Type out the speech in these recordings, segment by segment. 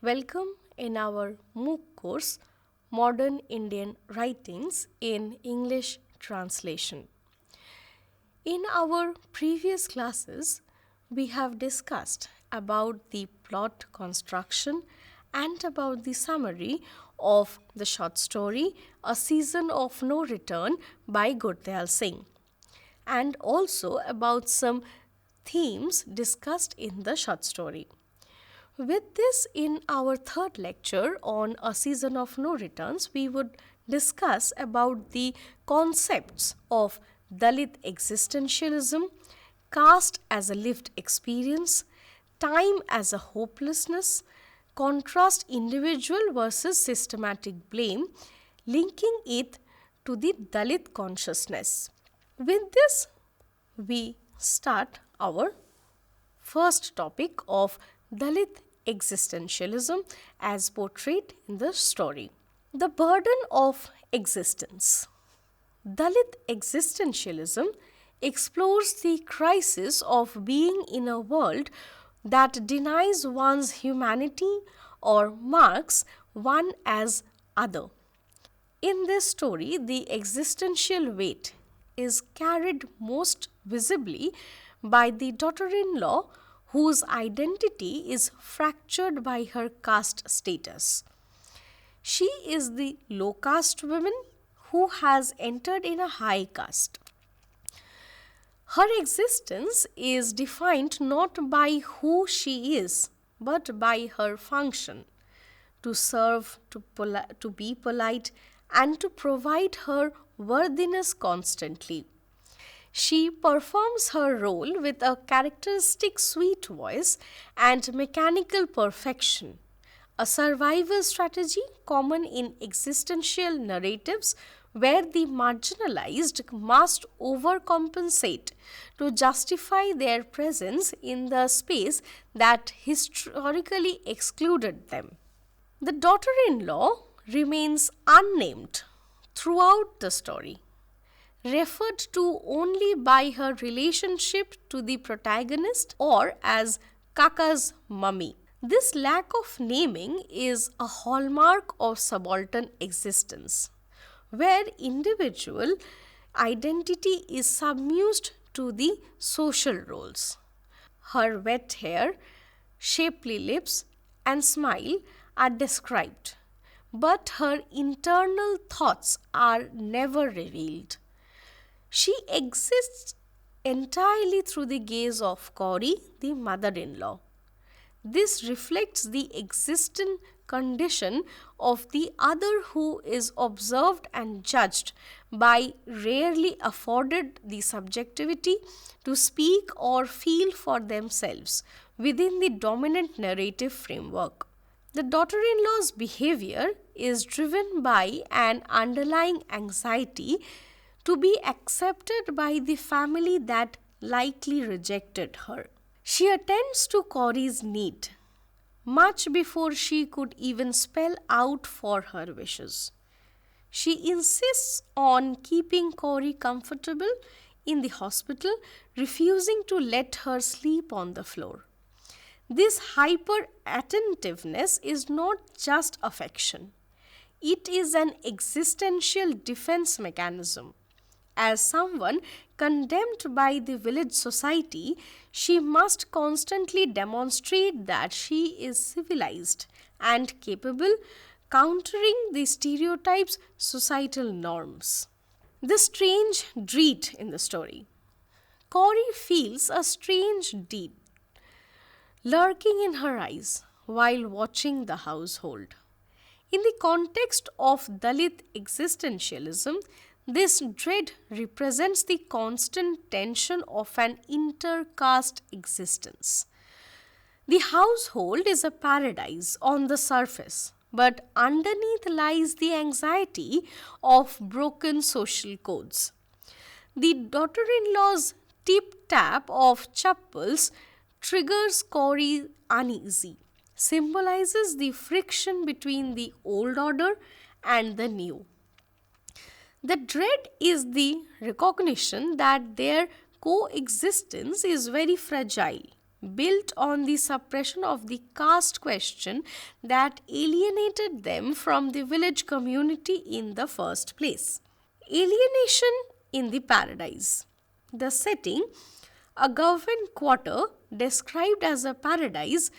Welcome in our MOOC course, Modern Indian Writings in English Translation. In our previous classes, we have discussed about the plot construction and about the summary of the short story A Season of No Return by Gurdyal Singh, and also about some themes discussed in the short story. With this, in our third lecture on A Season of No Returns, we would discuss about the concepts of Dalit existentialism, caste as a lived experience, time as a hopelessness, contrast individual versus systematic blame, linking it to the Dalit consciousness. With this, we start our first topic of Dalit existentialism as portrayed in the story. The burden of existence. Dalit existentialism explores the crisis of being in a world that denies one's humanity or marks one as other. In this story, the existential weight is carried most visibly by the daughter-in-law whose identity is fractured by her caste status. She is the low caste woman who has entered in a high caste. Her existence is defined not by who she is, but by her function to serve, to be polite, and to provide her worthiness constantly. She performs her role with a characteristic sweet voice and mechanical perfection, a survival strategy common in existential narratives where the marginalized must overcompensate to justify their presence in the space that historically excluded them. The daughter-in-law remains unnamed throughout the story, referred to only by her relationship to the protagonist or as Kaka's mummy. This lack of naming is a hallmark of subaltern existence, where individual identity is submerged to the social roles. Her wet hair, shapely lips, and smile are described, but her internal thoughts are never revealed. She exists entirely through the gaze of Kauri, the mother-in-law. This reflects the existent condition of the other who is observed and judged by rarely afforded the subjectivity to speak or feel for themselves within the dominant narrative framework. The daughter-in-law's behavior is driven by an underlying anxiety to be accepted by the family that likely rejected her. She attends to Kauri's need much before she could even spell out for her wishes. She insists on keeping Kauri comfortable in the hospital, refusing to let her sleep on the floor. This hyper-attentiveness is not just affection. It is an existential defense mechanism. As someone condemned by the village society, she must constantly demonstrate that she is civilized and capable, countering the stereotypes, societal norms. The strange dread in the story. Kauri feels a strange dread lurking in her eyes while watching the household. In the context of Dalit existentialism, this dread represents the constant tension of an intercaste existence. The household is a paradise on the surface, but underneath lies the anxiety of broken social codes. The daughter-in-law's tip-tap of chappals triggers Kauri uneasy, symbolizes the friction between the old order and the new. The dread is the recognition that their coexistence is very fragile built on the suppression of the caste question that alienated them from the village community in the first place. Alienation in the paradise. The setting, a government quarter described as a paradise,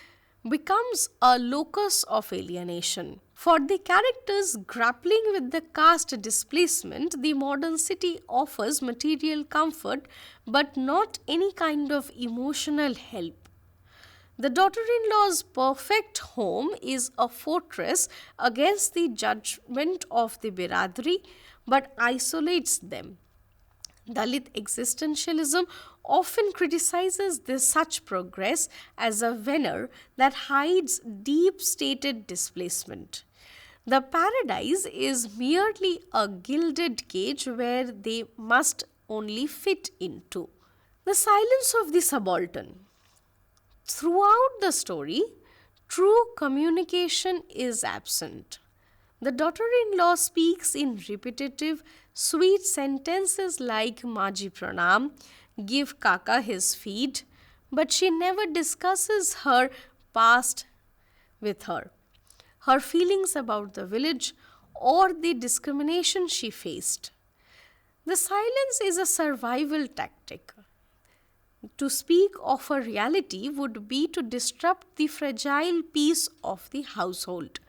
becomes a locus of alienation. For the characters grappling with the caste displacement, the modern city offers material comfort but not any kind of emotional help. The daughter in law's perfect home is a fortress against the judgment of the Biradri but isolates them. Dalit existentialism often criticizes this such progress as a veneer that hides deep stated displacement. The paradise is merely a gilded cage where they must only fit into. The silence of the subaltern. Throughout the story, true communication is absent. The daughter in law speaks in repetitive, sweet sentences like Maji Pranam, give Kaka his feed, but she never discusses her past with her feelings about the village, or the discrimination she faced. The silence is a survival tactic. To speak of a reality would be to disrupt the fragile peace of the household.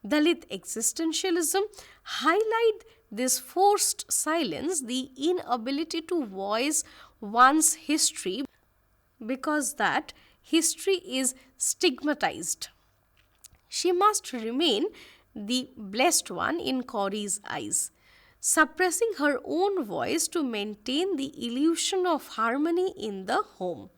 Dalit existentialism highlight this forced silence, the inability to voice one's history because that history is stigmatized. She must remain the blessed one in Corey's eyes, suppressing her own voice to maintain the illusion of harmony in the home.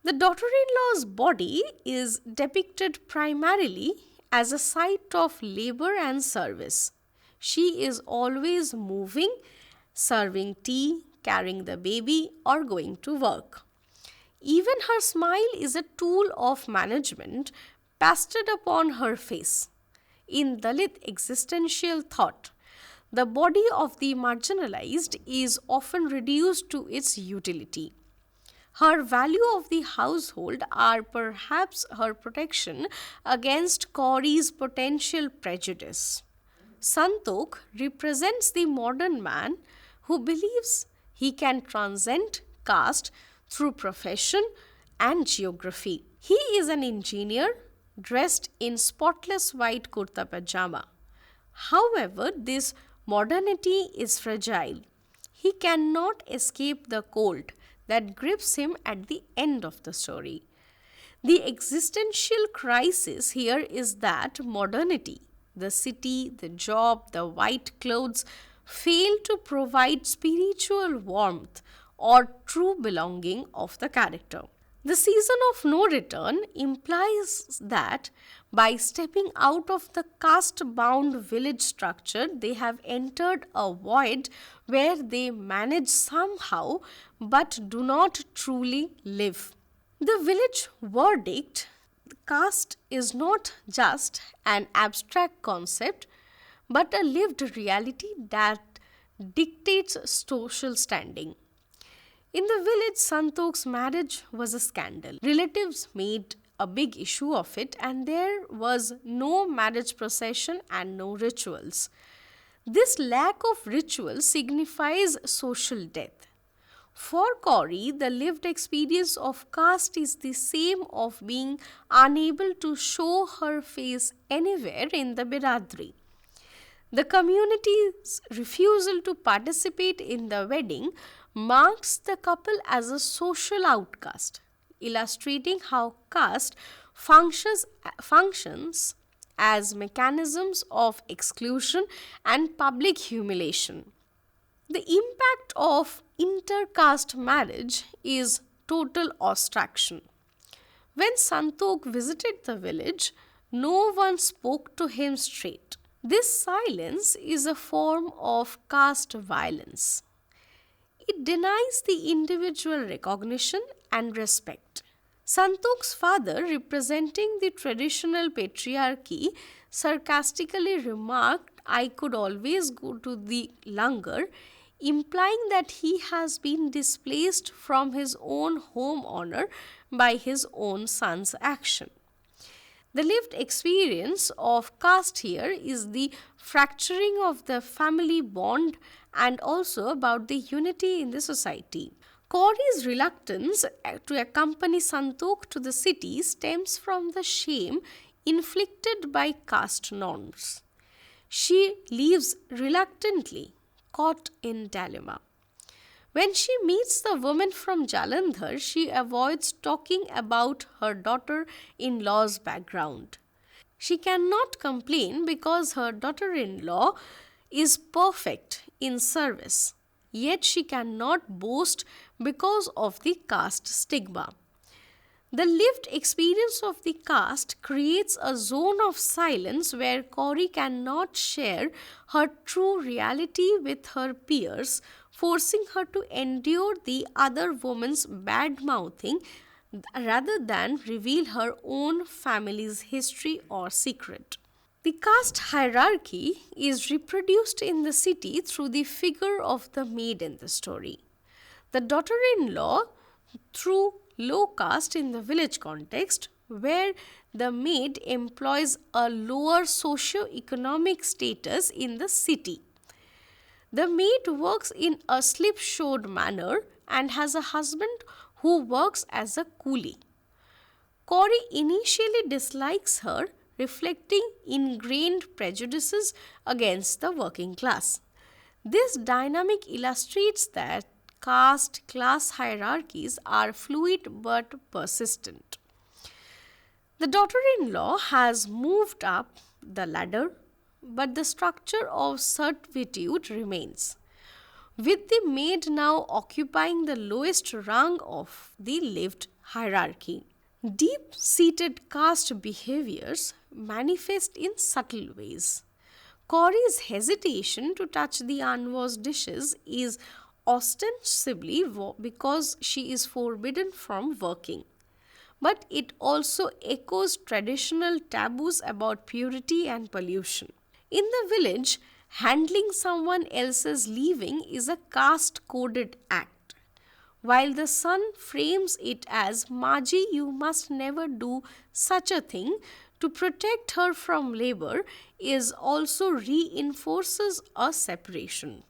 The daughter in law's body is depicted primarily as a site of labor and service. She is always moving, serving tea, carrying the baby, or going to work. Even her smile is a tool of management pasted upon her face. In Dalit existential thought, the body of the marginalized is often reduced to its utility. Her value of the household are perhaps her protection against Corey's potential prejudice. Santokh represents the modern man who believes he can transcend caste through profession and geography. He is an engineer dressed in spotless white kurta pajama. However, this modernity is fragile. He cannot escape the cold that grips him at the end of the story. The existential crisis here is that modernity, the city, the job, the white clothes, fail to provide spiritual warmth or true belonging of the character. The season of no return implies that by stepping out of the caste-bound village structure, they have entered a void where they manage somehow but do not truly live. The village verdict, caste is not just an abstract concept but a lived reality that dictates social standing. In the village, Santokh's marriage was a scandal. Relatives made a big issue of it, and there was no marriage procession and no rituals. This lack of ritual signifies social death. For Corey, the lived experience of caste is the same of being unable to show her face anywhere in the Biradri. The community's refusal to participate in the wedding marks the couple as a social outcast, illustrating how caste functions as mechanisms of exclusion and public humiliation. The impact of intercaste marriage is total abstraction. When Santokh visited the village, no one spoke to him straight. This silence is a form of caste violence. It denies the individual recognition and respect. Santokh's father, representing the traditional patriarchy, sarcastically remarked, "I could always go to the langar," implying that he has been displaced from his own home honor by his own son's action. The lived experience of caste here is the fracturing of the family bond and also about the unity in the society. Kauri's reluctance to accompany Santok to the city stems from the shame inflicted by caste norms. She leaves reluctantly, caught in dilemma. When she meets the woman from Jalandhar, she avoids talking about her daughter in law's background. She cannot complain because her daughter in law is perfect in service, yet she cannot boast because of the caste stigma. The lived experience of the caste creates a zone of silence where Kauri cannot share her true reality with her peers, forcing her to endure the other woman's bad mouthing rather than reveal her own family's history or secret. The caste hierarchy is reproduced in the city through the figure of the maid in the story. The daughter in law, through low caste in the village context, where the maid employs a lower socio-economic status in the city. The maid works in a slipshod manner and has a husband who works as a coolie. Kauri initially dislikes her, reflecting ingrained prejudices against the working class. This dynamic illustrates that caste class hierarchies are fluid but persistent. The daughter in law has moved up the ladder, but the structure of servitude remains, with the maid now occupying the lowest rung of the lived hierarchy. Deep seated caste behaviors manifest in subtle ways. Kauri's hesitation to touch the unwashed dishes is ostensibly because she is forbidden from working, but it also echoes traditional taboos about purity and pollution. In the village, handling someone else's leaving is a caste coded act, while the son frames it as Maji, you must never do such a thing. To protect her from labor is also reinforces a separation.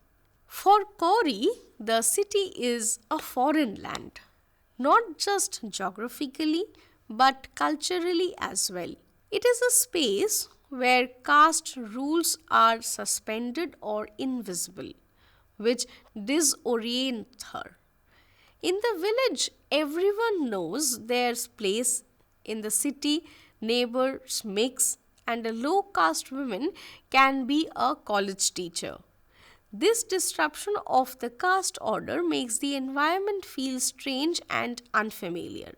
For Kauri, the city is a foreign land, not just geographically but culturally as well. It is a space where caste rules are suspended or invisible, which disorients her. In the village, everyone knows their place. In the city, neighbors mix, and a low caste woman can be a college teacher. This disruption of the caste order makes the environment feel strange and unfamiliar.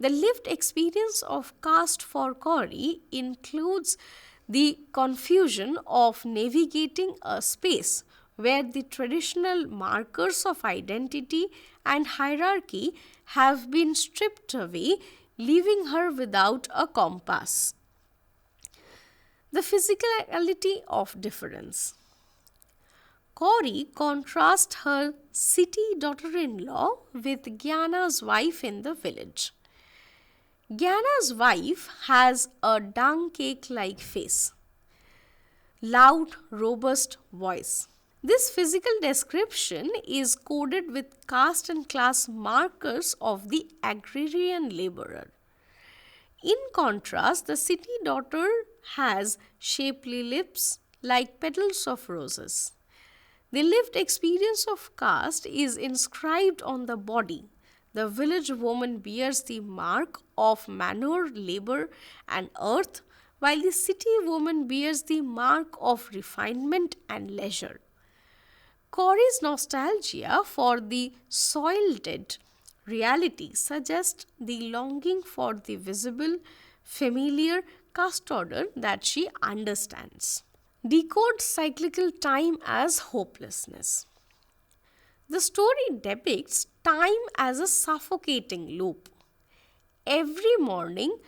The lived experience of caste for Kauri includes the confusion of navigating a space where the traditional markers of identity and hierarchy have been stripped away, leaving her without a compass. The physicality of difference. Kauri contrasts her city daughter-in-law with Gyana's wife in the village. Gyana's wife has a dung cake-like face, loud, robust voice. This physical description is coded with caste and class markers of the agrarian laborer. In contrast, the city daughter has shapely lips like petals of roses. The lived experience of caste is inscribed on the body. The village woman bears the mark of manure, labor, and earth, while the city woman bears the mark of refinement and leisure. Kauri's nostalgia for the soiled reality suggests the longing for the visible, familiar caste order that she understands. Decodes cyclical time as hopelessness. The story depicts time as a suffocating loop. Every morning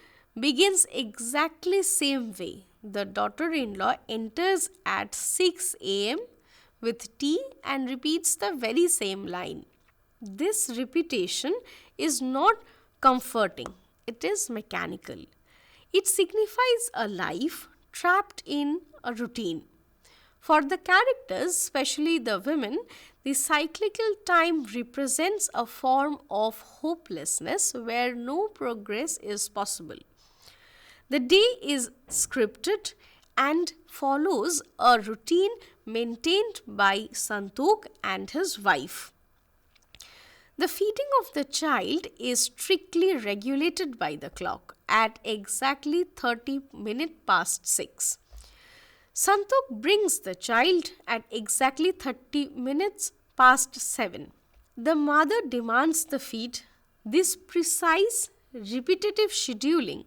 begins exactly same way. The daughter-in-law enters at 6 a.m. with tea and repeats the very same line. This repetition is not comforting. It is mechanical. It signifies a life trapped in a routine. For the characters, especially the women, the cyclical time represents a form of hopelessness where no progress is possible. The day is scripted and follows a routine maintained by Santok and his wife. The feeding of the child is strictly regulated by the clock at exactly 30 minutes past 6. Santok brings the child at exactly 30 minutes past 7. The mother demands the feed. This precise, repetitive scheduling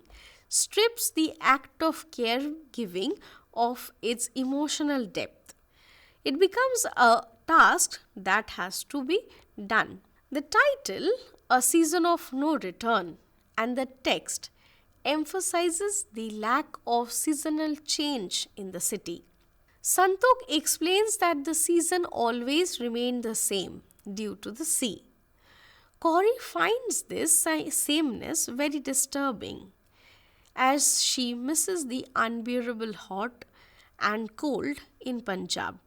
strips the act of caregiving of its emotional depth. It becomes a task that has to be done. The title, A Season of No Return, and the text emphasizes the lack of seasonal change in the city. Santok explains that the season always remained the same due to the sea. Corey finds this sameness very disturbing as she misses the unbearable hot and cold in Punjab.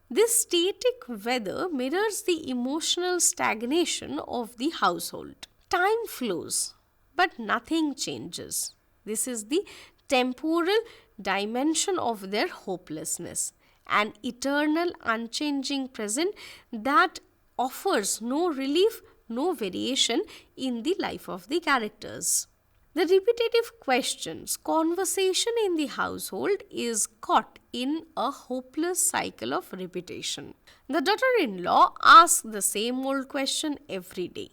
This static weather mirrors the emotional stagnation of the household. Time flows, but nothing changes. This is the temporal dimension of their hopelessness, an eternal, unchanging present that offers no relief, no variation in the life of the characters. The repetitive questions, conversation in the household is caught in a hopeless cycle of repetition. The daughter-in-law asks the same old question every day.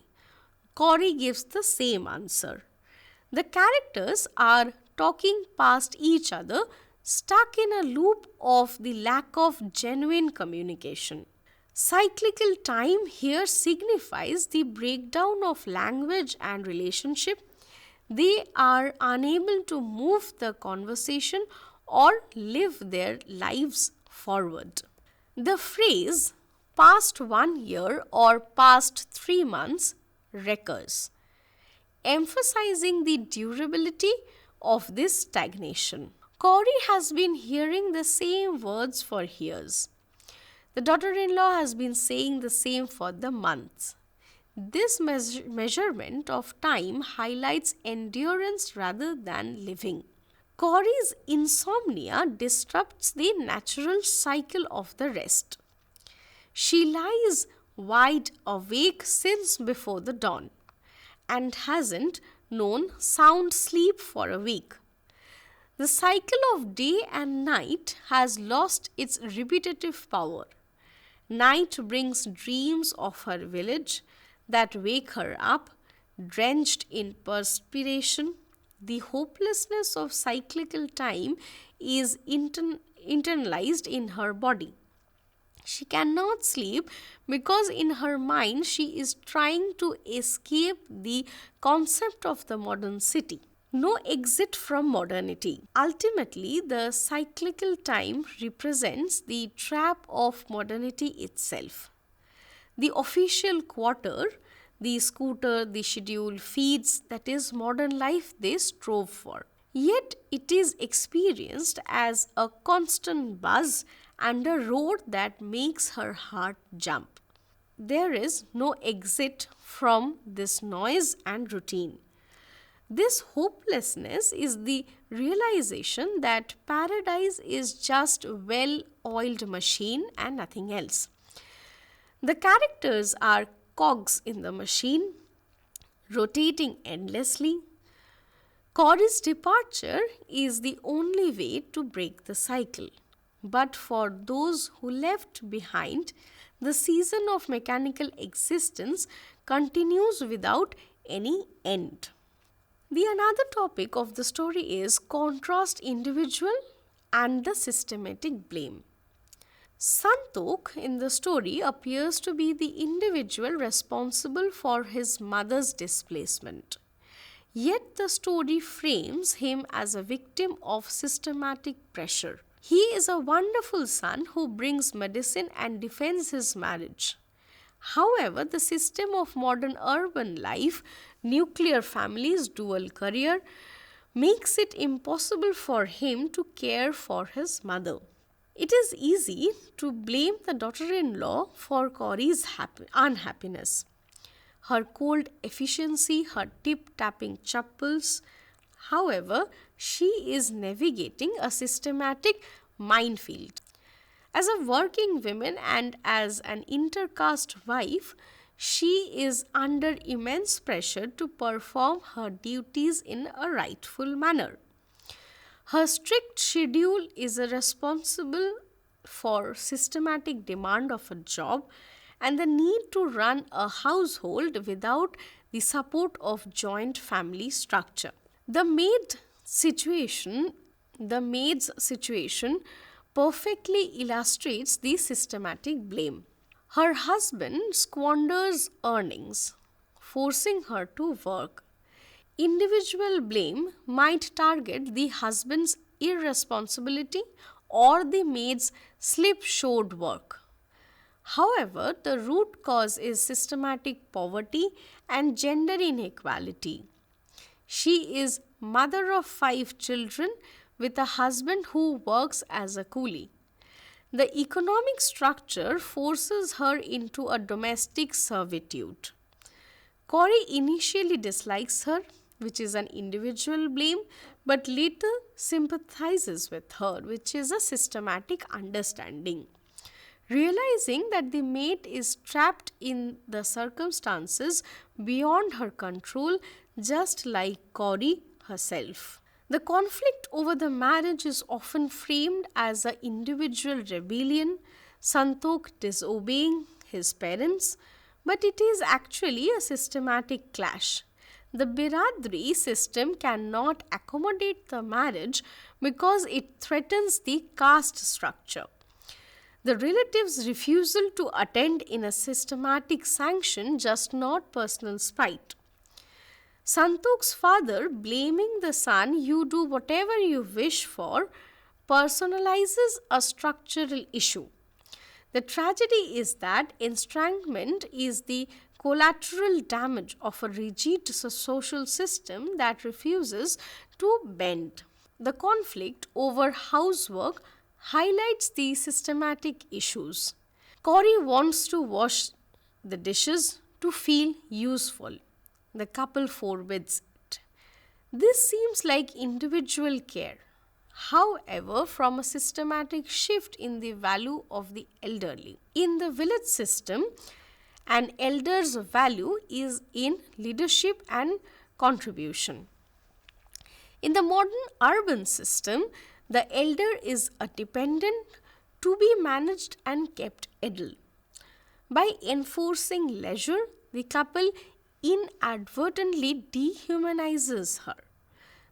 Corey gives the same answer. The characters are talking past each other, stuck in a loop of the lack of genuine communication. Cyclical time here signifies the breakdown of language and relationship. They are unable to move the conversation or live their lives forward. The phrase past 1 year or past 3 months recurs, emphasizing the durability of this stagnation. Corey has been hearing the same words for years. The daughter-in-law has been saying the same for the months. This measurement of time highlights endurance rather than living. Corey's insomnia disrupts the natural cycle of the rest. She lies wide awake since before the dawn and hasn't known sound sleep for a week. The cycle of day and night has lost its repetitive power. Night brings dreams of her village that wake her up, drenched in perspiration. The hopelessness of cyclical time is internalized in her body. She cannot sleep because in her mind she is trying to escape the concept of the modern city. No exit from modernity. Ultimately, the cyclical time represents the trap of modernity itself. The official quarter, the scooter, the schedule, feeds, that is modern life they strove for. Yet it is experienced as a constant buzz and a roar that makes her heart jump. There is no exit from this noise and routine. This hopelessness is the realization that paradise is just a well-oiled machine and nothing else. The characters are cogs in the machine, rotating endlessly. Corey's departure is the only way to break the cycle. But for those who left behind, the season of mechanical existence continues without any end. The another topic of the story is contrast individual and the systematic blame. Santok in the story appears to be the individual responsible for his mother's displacement. Yet the story frames him as a victim of systematic pressure. He is a wonderful son who brings medicine and defends his marriage. However, the system of modern urban life, nuclear families, dual career, makes it impossible for him to care for his mother. It is easy to blame the daughter in law for Corey's unhappiness. Her cold efficiency, her tip tapping chuckles. However, she is navigating a systematic minefield. As a working woman and as an intercaste wife, she is under immense pressure to perform her duties in a rightful manner. Her strict schedule is responsible for systematic demand of a job and the need to run a household without the support of joint family structure. The maid's situation perfectly illustrates the systematic blame. Her husband squanders earnings, forcing her to work. Individual blame might target the husband's irresponsibility or the maid's slipshod work. However, the root cause is systematic poverty and gender inequality. She is mother of 5 children with a husband who works as a coolie. The economic structure forces her into a domestic servitude. Corey initially dislikes her, which is an individual blame, but later sympathizes with her, which is a systematic understanding. Realizing that the mate is trapped in the circumstances beyond her control, just like Corey herself. The conflict over the marriage is often framed as an individual rebellion, Santokh disobeying his parents, but it is actually a systematic clash. The Biradri system cannot accommodate the marriage because it threatens the caste structure. The relatives' refusal to attend in a systematic sanction, just not personal spite. Santokh's father, blaming the son, "You do whatever you wish for," personalizes a structural issue. The tragedy is that estrangement is the collateral damage of a rigid social system that refuses to bend. The conflict over housework highlights the systematic issues. Corey wants to wash the dishes to feel useful. The couple forbids it. This seems like individual care. However, from a systematic shift in the value of the elderly. In the village system, an elder's value is in leadership and contribution. In the modern urban system, the elder is a dependent to be managed and kept idle. By enforcing leisure, the couple inadvertently dehumanizes her.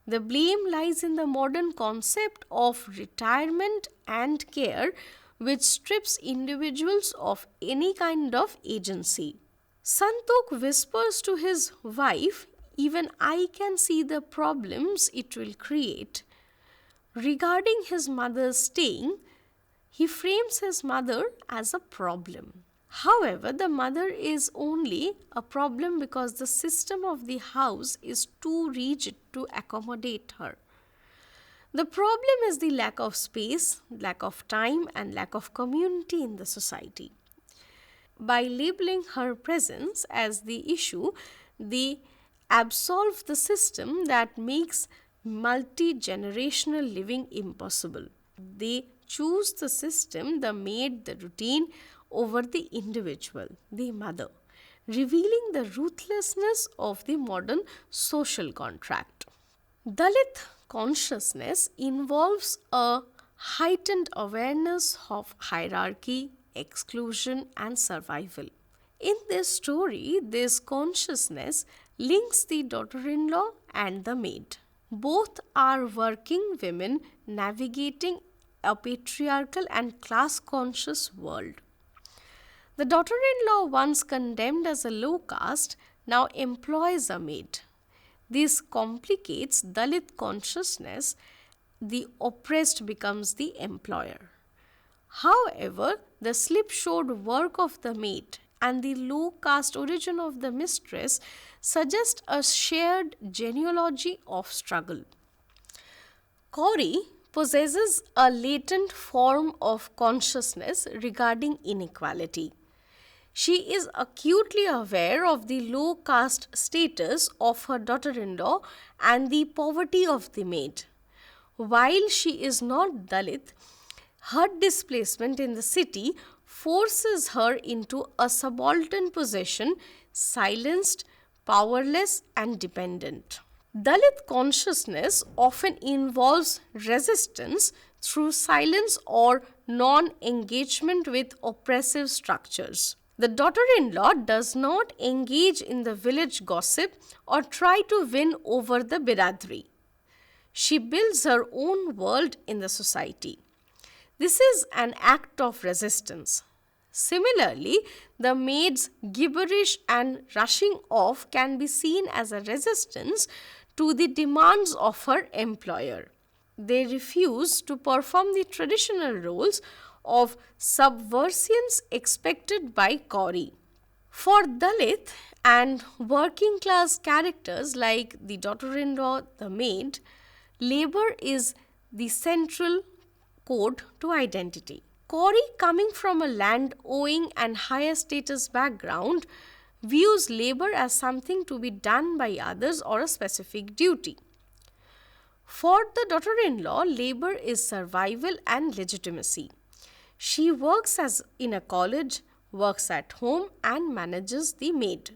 The blame lies in the modern concept of retirement and care, which strips individuals of any kind of agency. Santokh whispers to his wife, "Even I can see the problems it will create." Regarding his mother's staying, he frames his mother as a problem. However, the mother is only a problem because the system of the house is too rigid to accommodate her. The problem is the lack of space, lack of time, and lack of community in the society. By labeling her presence as the issue, they absolve the system that makes multi-generational living impossible. They choose the system that made the routine over the individual, the mother, revealing the ruthlessness of the modern social contract. Dalit consciousness involves a heightened awareness of hierarchy, exclusion, and survival. In this story, this consciousness links the daughter-in-law and the maid. Both are working women navigating a patriarchal and class-conscious world. The daughter-in-law, once condemned as a low caste, now employs a maid. This complicates Dalit consciousness. The oppressed becomes the employer. However, the slipshod work of the maid and the low caste origin of the mistress suggest a shared genealogy of struggle. Corey possesses a latent form of consciousness regarding inequality. She is acutely aware of the low caste status of her daughter in law and the poverty of the maid. While she is not Dalit, her displacement in the city forces her into a subaltern position, silenced, powerless, and dependent. Dalit consciousness often involves resistance through silence or non engagement with oppressive structures. The daughter in law does not engage in the village gossip or try to win over the biradri. She builds her own world in the society. This is an act of resistance. Similarly, the maid's gibberish and rushing off can be seen as a resistance to the demands of her employer. They refuse to perform the traditional roles of subversience expected by Kauri. For Dalit and working class characters like the daughter in law, the maid, labor is the central code to identity. Kauri, coming from a land owing and higher status background, views labor as something to be done by others or a specific duty. For the daughter in law, labor is survival and legitimacy. She works as in a college, works at home, and manages the maid.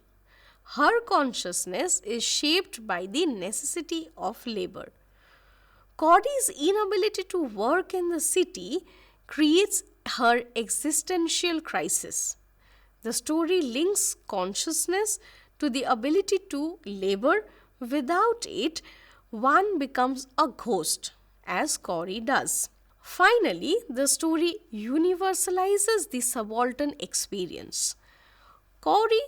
Her consciousness is shaped by the necessity of labor. Kauri's inability to work in the city creates her existential crisis. The story links consciousness to the ability to labor. Without it, one becomes a ghost, as Kauri does. Finally, the story universalizes the subaltern experience. Kauri,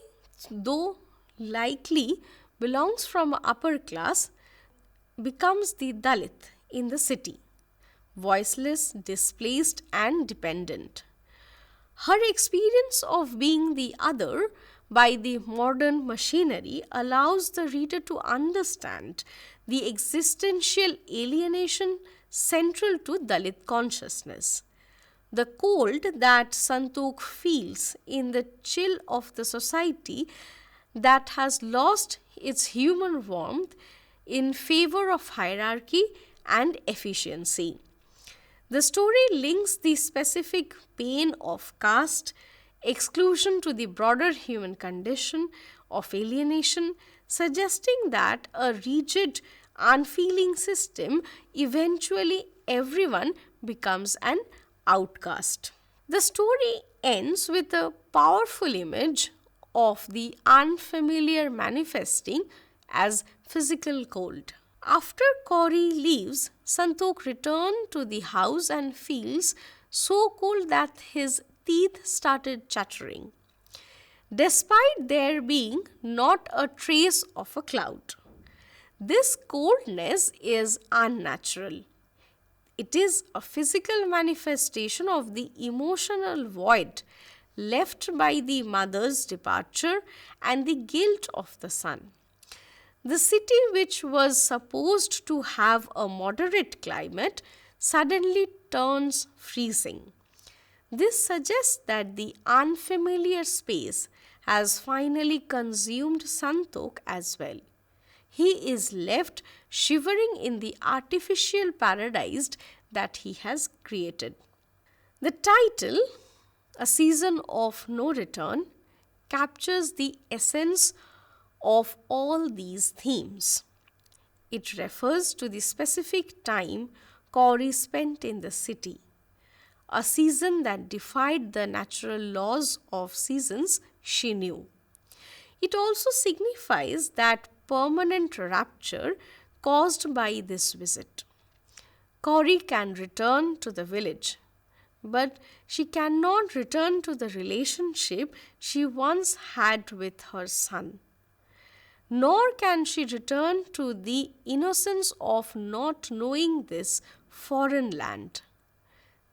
though likely belongs from upper class, becomes the Dalit in the city, voiceless, displaced, and dependent. Her experience of being the other by the modern machinery allows the reader to understand the existential alienation central to Dalit consciousness. The cold that Santokh feels in the chill of the society that has lost its human warmth in favor of hierarchy and efficiency. The story links the specific pain of caste, exclusion to the broader human condition of alienation, suggesting that a rigid, unfeeling system eventually everyone becomes an outcast. The story ends with a powerful image of the unfamiliar manifesting as physical cold. After Kauri leaves, Santokh returns to the house and feels so cold that his teeth started chattering, despite there being not a trace of a cloud. This coldness is unnatural. It is a physical manifestation of the emotional void left by the mother's departure and the guilt of the son. The city, which was supposed to have a moderate climate, suddenly turns freezing. This suggests that the unfamiliar space has finally consumed Santokh as well. He is left shivering in the artificial paradise that he has created. The title, A Season of No Return, captures the essence of all these themes. It refers to the specific time Kauri spent in the city, a season that defied the natural laws of seasons she knew. It also signifies that permanent rapture caused by this visit. Kauri can return to the village, but she cannot return to the relationship she once had with her son. Nor can she return to the innocence of not knowing this foreign land.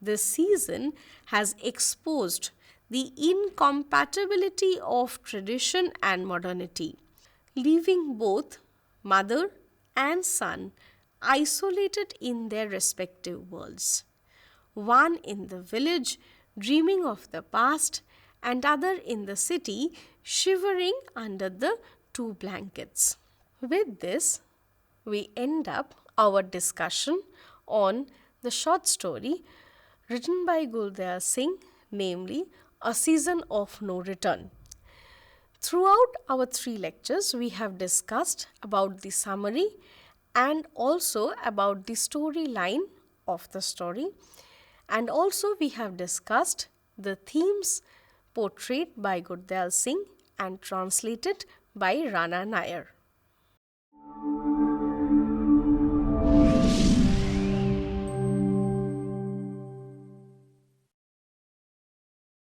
This season has exposed the incompatibility of tradition and modernity, leaving both mother and son isolated in their respective worlds. One in the village dreaming of the past, and other in the city shivering under the two blankets. With this, we end up our discussion on the short story written by Gulzar Singh, namely A Season of No Return. Throughout our three lectures, we have discussed about the summary and also about the storyline of the story, and also we have discussed the themes portrayed by Gulzar Singh and translated by Rana Nair.